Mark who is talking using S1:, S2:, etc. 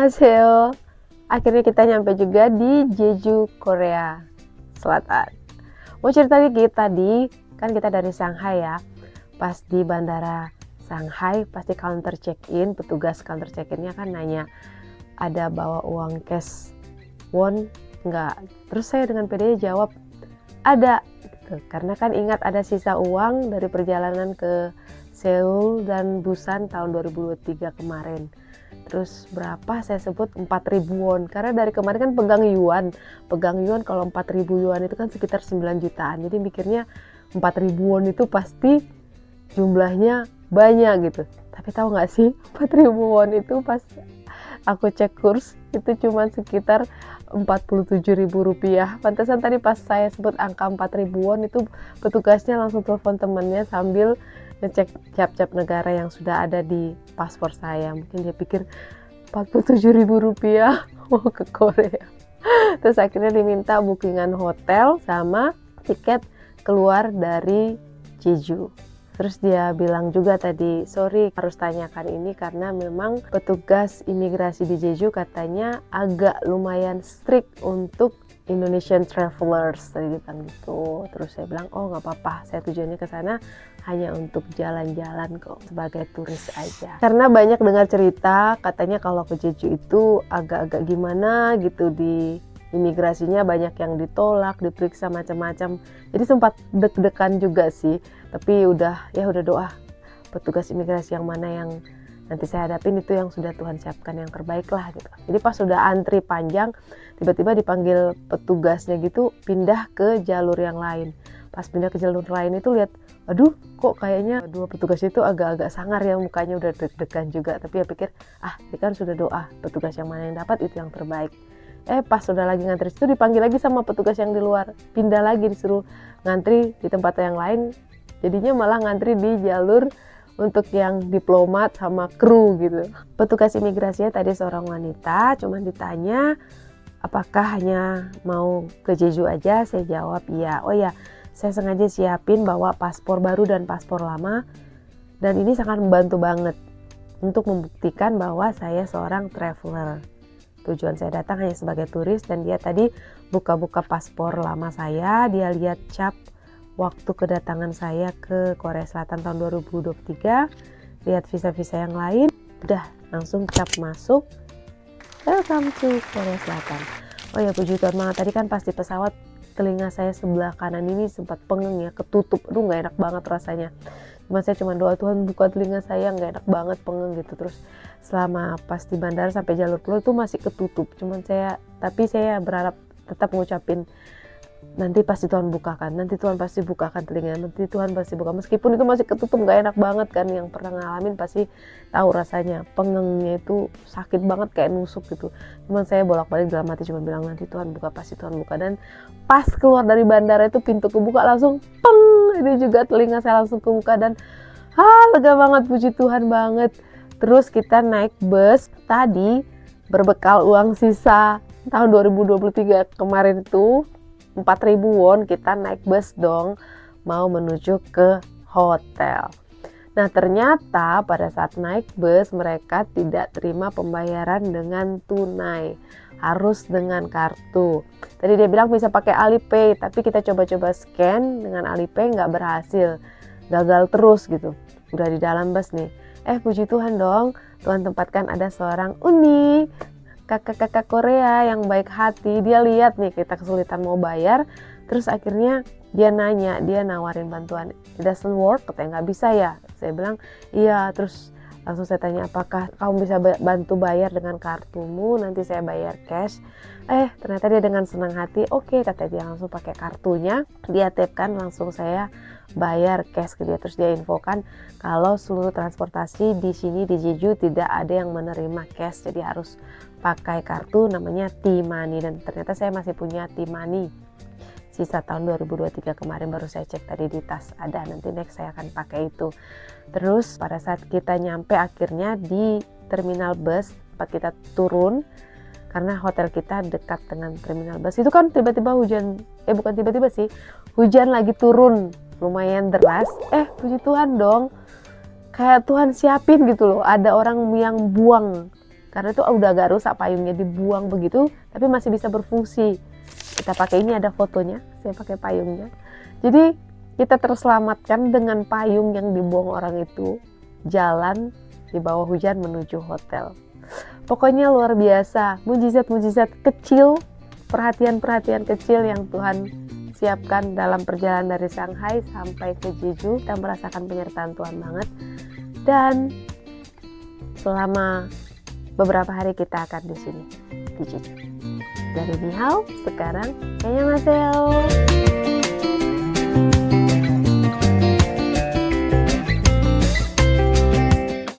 S1: Annyeonghaseyo. Akhirnya kita nyampe juga di Jeju, Korea Selatan. Mau cerita dikit, tadi kan kita dari Shanghai ya. Pas di bandara Shanghai, pasti counter check-in, petugas counter check-innya kan nanya, ada bawa uang cash won enggak? Terus saya dengan pede jawab, ada. Gitu. Karena kan ingat ada sisa uang dari perjalanan ke Seoul dan Busan tahun 2023 kemarin. Terus berapa saya sebut 4.000 won, karena dari kemarin kan pegang yuan kalau 4.000 yuan itu kan sekitar 9 jutaan, jadi mikirnya 4.000 won itu pasti jumlahnya banyak gitu. Tapi tahu nggak sih, 4.000 won itu pas aku cek kurs itu cuma sekitar 47.000 rupiah. Pantesan tadi pas saya sebut angka 4.000 won itu petugasnya langsung telepon temannya sambil ngecek cap-cap negara yang sudah ada di paspor saya. Mungkin dia pikir 47.000 rupiah mau ke Korea. Terus akhirnya diminta bookingan hotel sama tiket keluar dari Jeju. Terus dia bilang juga tadi, sorry harus tanyakan ini karena memang petugas imigrasi di Jeju katanya agak lumayan strict untuk Indonesian travelers, tadi dia bilang gitu. Terus saya bilang, oh nggak apa-apa, saya tujuannya ke sana hanya untuk jalan-jalan kok, sebagai turis aja. Karena banyak dengar cerita, katanya kalau ke Jeju itu agak-agak gimana gitu, di imigrasinya banyak yang ditolak, diperiksa macam-macam. Jadi sempat deg-degan juga sih, tapi udah doa petugas imigrasi yang mana yang nanti saya hadapin itu yang sudah Tuhan siapkan yang terbaik lah gitu. Jadi pas sudah antri panjang, tiba-tiba dipanggil petugasnya gitu, pindah ke jalur yang lain. Pas pindah ke jalur lain itu lihat, aduh kok kayaknya dua petugas itu agak-agak sangar ya, mukanya udah deg-degan juga. Tapi ya pikir, ini kan sudah doa, petugas yang mana yang dapat itu yang terbaik. Pas sudah lagi ngantri itu dipanggil lagi sama petugas yang di luar, pindah lagi, disuruh ngantri di tempat yang lain. Jadinya malah ngantri di jalur untuk yang diplomat sama kru gitu. Petugas imigrasinya tadi seorang wanita, cuman ditanya apakah hanya mau ke Jeju aja. Saya jawab iya. Oh ya, saya sengaja siapin bawa paspor baru dan paspor lama, dan ini sangat membantu banget untuk membuktikan bahwa saya seorang traveler. Tujuan saya datang hanya sebagai turis, dan dia tadi buka-buka paspor lama saya, dia lihat cap waktu kedatangan saya ke Korea Selatan tahun 2023, lihat visa-visa yang lain, udah langsung cap masuk, welcome to Korea Selatan. Oh ya, puji Tuhan banget, tadi kan pas di pesawat telinga saya sebelah kanan ini sempat pengeng ya, ketutup, aduh gak enak banget rasanya. Saya cuma doa, Tuhan buka telinga saya, gak enak banget, pengeng gitu. Terus selama pas di bandara sampai jalur keluar itu masih ketutup, tapi saya berharap tetap ngucapin, nanti pasti Tuhan bukakan, nanti Tuhan pasti bukakan telinga, nanti Tuhan pasti buka. Meskipun itu masih ketutup, gak enak banget kan, yang pernah ngalamin pasti tahu rasanya, pengengnya itu sakit banget kayak nusuk gitu. Cuman saya bolak-balik dalam hati cuma bilang, nanti Tuhan buka, pasti Tuhan buka. Dan pas keluar dari bandara itu pintu kebuka langsung peng, ini juga telinga saya langsung kebuka, dan lega banget, puji Tuhan banget. Terus kita naik bus tadi berbekal uang sisa tahun 2023 kemarin itu 4.000 won, kita naik bus dong, mau menuju ke hotel. Nah ternyata pada saat naik bus mereka tidak terima pembayaran dengan tunai, harus dengan kartu. Tadi dia bilang bisa pakai Alipay, tapi kita coba-coba scan dengan Alipay nggak berhasil, gagal terus gitu. Udah di dalam bus nih, puji Tuhan dong, Tuhan tempatkan ada seorang Uni, kakak-kakak Korea yang baik hati. Dia lihat nih kita kesulitan mau bayar, terus akhirnya dia nanya, dia nawarin bantuan. It doesn't work, katanya nggak bisa ya. Saya bilang iya, terus langsung saya tanya, apakah kamu bisa bantu bayar dengan kartumu, nanti saya bayar cash. Ternyata dia dengan senang hati, oke, kata dia, langsung pakai kartunya, dia tap-kan, langsung saya bayar cash ke dia. Terus dia infokan kalau seluruh transportasi di sini di Jeju tidak ada yang menerima cash, jadi harus pakai kartu namanya T-Money. Dan ternyata saya masih punya T-Money sisa tahun 2023 kemarin, baru saya cek tadi di tas ada, nanti next saya akan pakai itu. Terus pada saat kita nyampe akhirnya di terminal bus tempat kita turun, karena hotel kita dekat dengan terminal bus, itu kan tiba-tiba hujan, bukan tiba-tiba sih, hujan lagi turun lumayan deras. Puji Tuhan dong, kayak Tuhan siapin gitu loh, ada orang yang buang karena itu udah agak rusak payungnya, dibuang begitu tapi masih bisa berfungsi. Kita pakai, ini ada fotonya, saya pakai payungnya. Jadi kita terselamatkan dengan payung yang dibuang orang itu, jalan di bawah hujan menuju hotel. Pokoknya luar biasa, mujizat-mujizat kecil, perhatian-perhatian kecil yang Tuhan siapkan dalam perjalanan dari Shanghai sampai ke Jeju. Kita merasakan penyertaan Tuhan banget. Dan selama beberapa hari kita akan di sini, di Jeju. Dari Ni Hao, sekarang annyeonghaseyo.